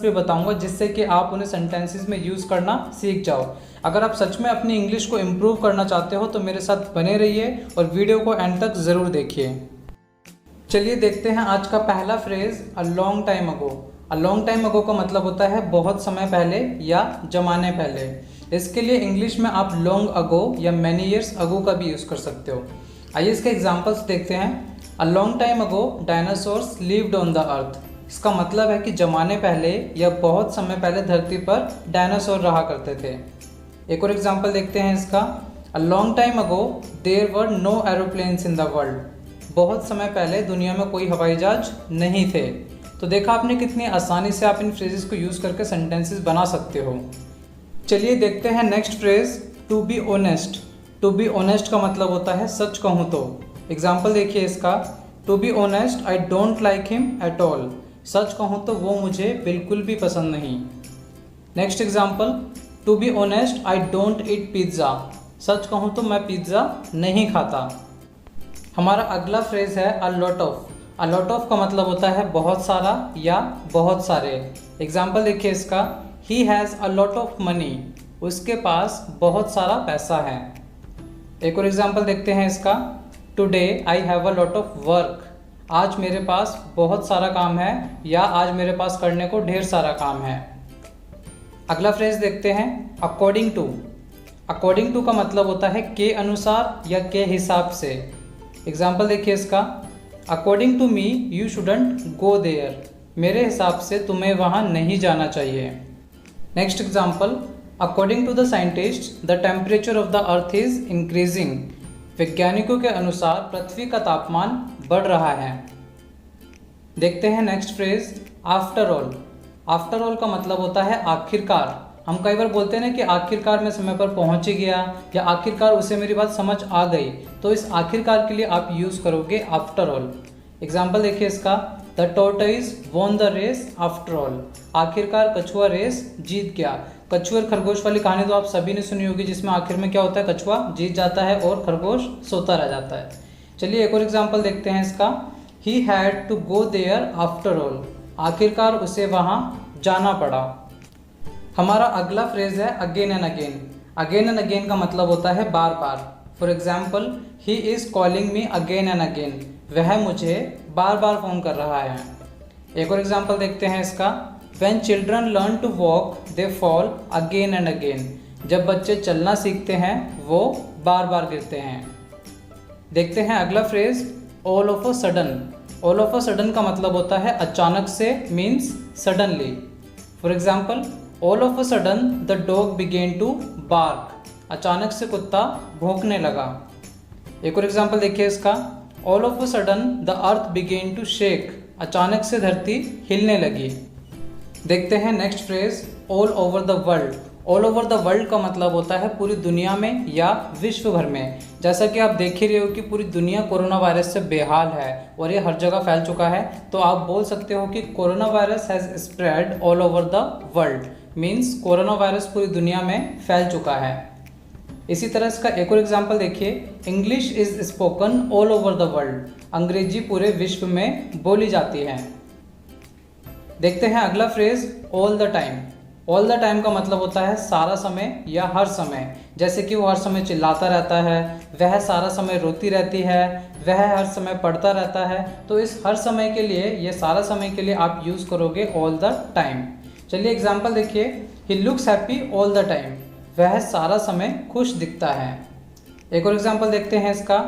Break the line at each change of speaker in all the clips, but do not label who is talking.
भी बताऊंगा जिससे कि आप उन्हें सेंटेंसेस में यूज़ करना सीख जाओ। अगर आप सच में अपनी इंग्लिश को इम्प्रूव करना चाहते हो तो मेरे साथ बने रहिए और वीडियो को एंड तक ज़रूर देखिए। चलिए देखते हैं आज का पहला फ्रेज़ अ लॉन्ग टाइम अगो। अ लॉन्ग टाइम अगो का मतलब होता है बहुत समय पहले या जमाने पहले। इसके लिए इंग्लिश में आप लॉन्ग अगो या मैनी ईयर्स अगो का भी यूज़ कर सकते हो। आइए इसके एग्जांपल्स देखते हैं। अ long time ago dinosaurs lived on the earth. इसका मतलब है कि जमाने पहले या बहुत समय पहले धरती पर डायनासोर रहा करते थे। एक और एग्जांपल देखते हैं इसका। A long time ago there were no aeroplanes in the world. बहुत समय पहले दुनिया में कोई हवाई जहाज नहीं थे। तो देखा आपने कितनी आसानी से आप इन फ्रेजेस को यूज़ करके सेंटेंसेस बना सकते हो। चलिए देखते हैं next phrase, to be honest. To be honest का मतलब होता है सच कहूँ तो। एग्जाम्पल देखिए इसका। To be honest I don't like him at all. सच कहूँ तो वो मुझे बिल्कुल भी पसंद नहीं। Next example, to be honest I don't eat pizza. सच कहूँ तो मैं पिज़्ज़ा नहीं खाता। हमारा अगला फ्रेज है a lot of. A lot of का मतलब होता है बहुत सारा या बहुत सारे। एग्जाम्पल देखिए इसका। He has a lot of money. उसके पास बहुत सारा पैसा है। एक और एग्जाम्पल देखते हैं इसका। Today I have a lot of work. आज मेरे पास बहुत सारा काम है या आज मेरे पास करने को ढेर सारा काम है। अगला फ्रेज देखते हैं अकॉर्डिंग टू। अकॉर्डिंग टू का मतलब होता है के अनुसार या के हिसाब से। एग्जाम्पल देखिए इसका। According to me you shouldn't go there. मेरे हिसाब से तुम्हें वहाँ नहीं जाना चाहिए। Next example, according to the scientist the temperature of the earth is increasing. वैज्ञानिकों के अनुसार पृथ्वी का तापमान बढ़ रहा है। देखते हैं next phrase after all. After all का मतलब होता है आखिरकार। हम कई बार बोलते हैं ना कि आखिरकार मैं समय पर पहुंच ही गया या आखिरकार उसे मेरी बात समझ आ गई। तो इस आखिरकार के लिए आप यूज़ करोगे आफ्टर ऑल। एग्जाम्पल देखिए इसका। The tortoise won the race after all. आखिरकार कछुआ रेस जीत गया। कछुआ और खरगोश वाली कहानी तो आप सभी ने सुनी होगी, जिसमें आखिर में क्या होता है, कछुआ जीत जाता है और खरगोश सोता रह जाता है। चलिए एक और एग्जाम्पल देखते हैं इसका। He had to go there after all. आखिरकार उसे वहाँ जाना पड़ा। हमारा अगला फ्रेज है again and again. Again and again का मतलब होता है बार बार। For example, he is calling me again and again. वह मुझे बार बार फ़ोन कर रहा है। एक और एग्जाम्पल देखते हैं इसका। When children learn to walk they fall again and again. जब बच्चे चलना सीखते हैं वो बार बार गिरते हैं। देखते हैं अगला phrase all of a sudden. All of a sudden का मतलब होता है अचानक से, means suddenly. For example, all of a sudden the dog began to bark. अचानक से कुत्ता भौंकने लगा। एक और एग्जाम्पल देखिए इसका। All of a sudden the earth began to shake. अचानक से धरती हिलने लगी। देखते हैं next phrase all over the world. All over the world का मतलब होता है पूरी दुनिया में या विश्व भर में। जैसा कि आप देख ही रहे हो कि पूरी दुनिया कोरोना वायरस से बेहाल है और ये हर जगह फैल चुका है। तो आप बोल सकते हो कि corona virus has spread all over the world. Means corona virus पूरी दुनिया में फैल चुका है। इसी तरह इसका एक और एग्जाम्पल देखिए। English is spoken all over the world. अंग्रेजी पूरे विश्व में बोली जाती है। देखते हैं अगला phrase all the time. All the time का मतलब होता है सारा समय या हर समय। जैसे कि वो हर समय चिल्लाता रहता है, वह सारा समय रोती रहती है, वह हर समय पढ़ता रहता है। तो इस हर समय के लिए, ये सारा समय के लिए आप यूज़ करोगे ऑल द टाइम। चलिए एग्जाम्पल देखिए। He looks happy all the time. वह सारा समय खुश दिखता है। एक और एग्जाम्पल देखते हैं इसका।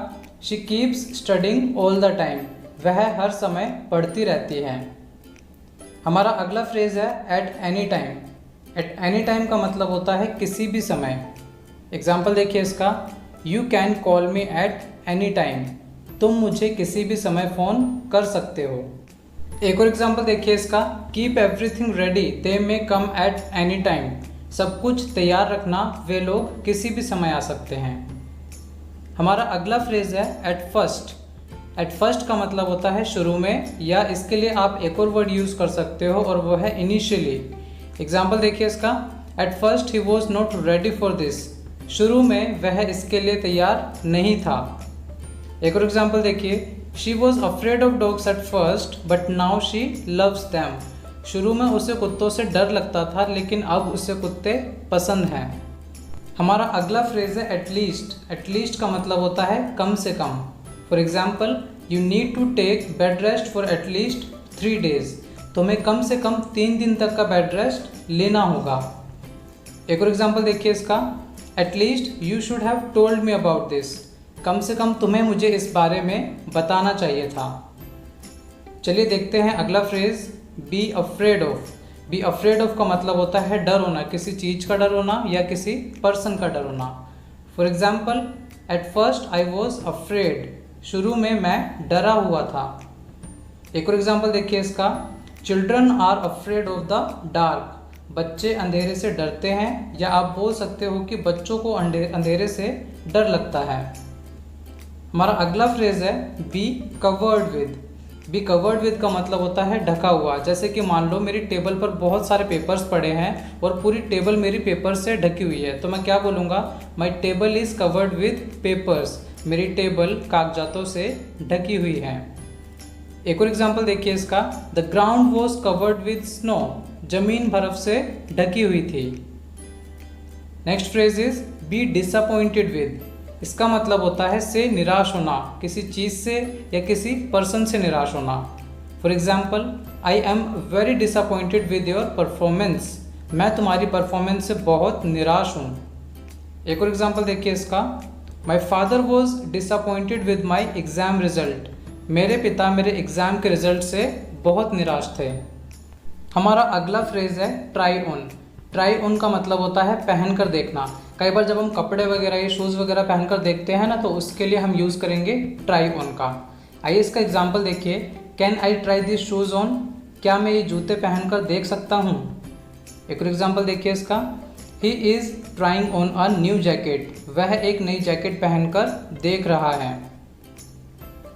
She keeps studying all the time. वह हर समय पढ़ती रहती है। हमारा अगला फ्रेज है at any time. At any time का मतलब होता है किसी भी समय। एग्जाम्पल देखिए इसका। You can call me at any time. तुम मुझे किसी भी समय फ़ोन कर सकते हो। एक और एग्जाम्पल देखिए इसका। Keep everything ready they may come at any time. सब कुछ तैयार रखना, वे लोग किसी भी समय आ सकते हैं। हमारा अगला फ्रेज है एट फर्स्ट। एट फर्स्ट का मतलब होता है शुरू में, या इसके लिए आप एक और वर्ड यूज़ कर सकते हो और वो है इनिशियली। एग्जाम्पल देखिए इसका। At first he was not ready for this. शुरू में वह इसके लिए तैयार नहीं था। एक और एग्जाम्पल देखिए। She was afraid of dogs at first but now she loves them. शुरू में उसे कुत्तों से डर लगता था, लेकिन अब उसे कुत्ते पसंद हैं। हमारा अगला फ्रेज है एटलीस्ट। एटलीस्ट का मतलब होता है कम से कम। For example, you need to take bed rest for at least 3 days। तुम्हें कम से कम 3 दिन तक का बेड रेस्ट लेना होगा। एक और एग्जाम्पल देखिए इसका, at least you should have told me about this. कम से कम तुम्हें मुझे इस बारे में बताना चाहिए था। चलिए देखते हैं अगला phrase, be afraid of. Be afraid of का मतलब होता है डर होना, किसी चीज़ का डर होना या किसी पर्सन का डर होना। For example, at first I was afraid. शुरू में मैं डरा हुआ था। एक और एग्जाम्पल देखिए इसका, children are afraid of the dark. बच्चे अंधेरे से डरते हैं, या आप बोल सकते हो कि बच्चों को अंधेरे से डर लगता है। हमारा अगला फ्रेज है be covered with. Be covered with का मतलब होता है ढका हुआ। जैसे कि मान लो मेरी टेबल पर बहुत सारे पेपर्स पड़े हैं और पूरी टेबल मेरी पेपर से ढकी हुई है, तो मैं क्या बोलूँगा, माई table is covered with papers. मेरी टेबल कागजातों से ढकी हुई है। एक और एग्जाम्पल देखिए इसका, the ground was covered with snow. जमीन बर्फ से ढकी हुई थी। Next phrase is be disappointed with. इसका मतलब होता है से निराश होना, किसी चीज़ से या किसी पर्सन से निराश होना। For example, I am very disappointed with your performance. मैं तुम्हारी परफॉर्मेंस से बहुत निराश हूँ। एक और एग्जाम्पल देखिए इसका, my father was disappointed with my exam result. मेरे पिता मेरे एग्ज़ाम के रिजल्ट से बहुत निराश थे। हमारा अगला फ्रेज है ट्राई ऑन। ट्राई ऑन का मतलब होता है पहन कर देखना। कई बार जब हम कपड़े वगैरह या शूज़ वगैरह पहन कर देखते हैं ना, तो उसके लिए हम यूज़ करेंगे ट्राई ऑन का। आइए इसका एग्जांपल देखिए, can I try this shoes on. क्या मैं ये जूते पहन कर देख सकता हूँ। एक और एग्जांपल देखिए इसका, he is trying on a new jacket. वह एक नई जैकेट पहनकर देख रहा है।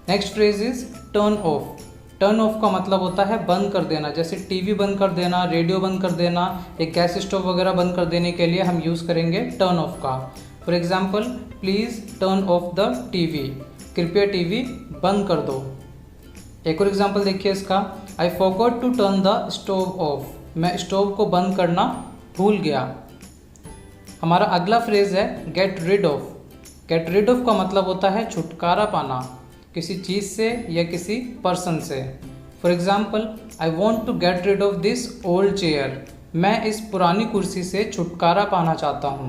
Next phrase is turn off. Turn off का मतलब होता है बंद कर देना, जैसे टीवी बंद कर देना, रेडियो बंद कर देना, एक गैस स्टोव वगैरह बंद कर देने के लिए हम यूज़ करेंगे टर्न ऑफ का। For example, please turn off the TV. कृपया टीवी बंद कर दो। एक और एग्जाम्पल देखिए इसका, I forgot to turn the stove off. मैं स्टोव को बंद करना भूल गया। हमारा अगला फ्रेज है get rid of. Get rid of का मतलब होता है छुटकारा पाना, किसी चीज़ से या किसी पर्सन से। For example, I want to get rid of this old chair. मैं इस पुरानी कुर्सी से छुटकारा पाना चाहता हूँ।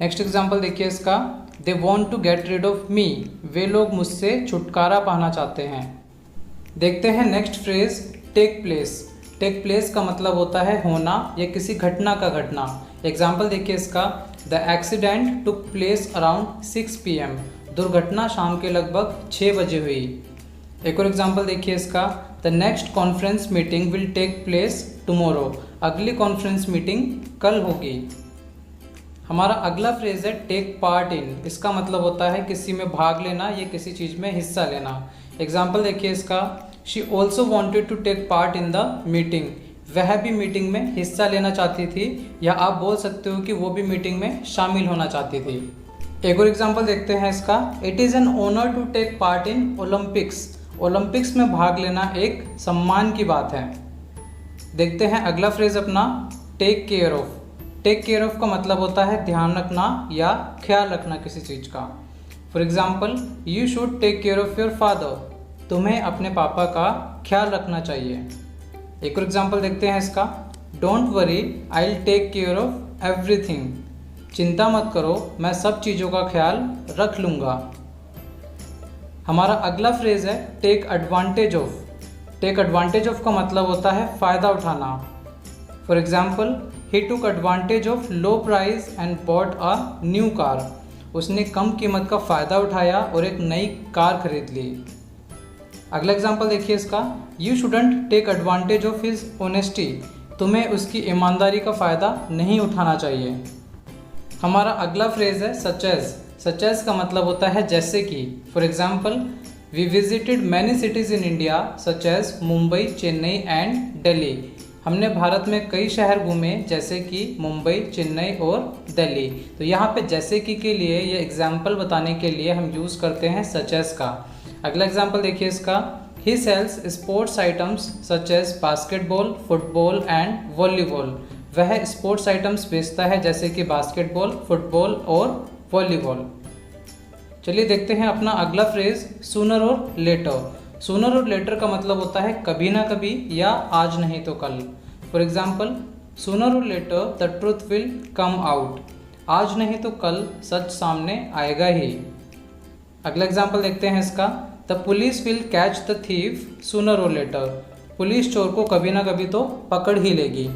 नेक्स्ट एग्जाम्पल देखिए इसका, they want to get rid of me. वे लोग मुझसे छुटकारा पाना चाहते हैं। देखते हैं next phrase take place. Take place का मतलब होता है होना या किसी घटना का घटना। एग्जाम्पल देखिए इसका, the accident took place around 6 PM। दुर्घटना शाम के लगभग 6 बजे हुई। एक और एग्जाम्पल देखिए इसका, the next conference meeting will take place tomorrow. अगली कॉन्फ्रेंस मीटिंग कल होगी। हमारा अगला फ्रेज है टेक पार्ट इन। इसका मतलब होता है किसी में भाग लेना या किसी चीज़ में हिस्सा लेना। एग्जाम्पल देखिए इसका, she also wanted to take part in the meeting. वह भी मीटिंग में हिस्सा लेना चाहती थी, या आप बोल सकते हो कि वो भी मीटिंग में शामिल होना चाहती थी। एक और एग्जाम्पल देखते हैं इसका, it is an honour to take part in Olympics. Olympics में भाग लेना एक सम्मान की बात है। देखते हैं अगला फ्रेज अपना, take care of. Take care of का मतलब होता है ध्यान रखना या ख्याल रखना किसी चीज़ का। For example, you should take care of your father. तुम्हें अपने पापा का ख्याल रखना चाहिए। एक और एग्जाम्पल देखते हैं इसका, don't worry I will take care of everything. चिंता मत करो, मैं सब चीज़ों का ख्याल रख लूँगा। हमारा अगला फ्रेज है take advantage of. Take advantage of का मतलब होता है फ़ायदा उठाना। For example, he took advantage of low price and bought a new car. उसने कम कीमत का फ़ायदा उठाया और एक नई कार खरीद ली। अगला एग्जाम्पल देखिए इसका, you shouldn't take advantage of his honesty. तुम्हें उसकी ईमानदारी का फ़ायदा नहीं उठाना चाहिए। हमारा अगला फ्रेज है सच एज। सच एज का मतलब होता है जैसे कि। For example, we visited many cities in India such as Mumbai, Chennai and Delhi. हमने भारत में कई शहर घूमे जैसे कि मुंबई, चेन्नई और दिल्ली। तो यहाँ पे जैसे कि के लिए या एग्जाम्पल बताने के लिए हम यूज़ करते हैं सच एज का। अगला एग्जाम्पल देखिए इसका, he sells sports items such as basketball, football and volleyball. वह स्पोर्ट्स आइटम्स बेचता है जैसे कि बास्केटबॉल, फुटबॉल और वॉलीबॉल। चलिए देखते हैं अपना अगला phrase, sooner or letter. Sooner or letter का मतलब होता है कभी ना कभी या आज नहीं तो कल। For example, sooner or later the truth will come out. आज नहीं तो कल सच सामने आएगा ही। अगला एग्जाम्पल देखते हैं इसका, the police will catch the thief sooner or letter. Police चोर को कभी ना कभी तो पकड़ ही लेगी।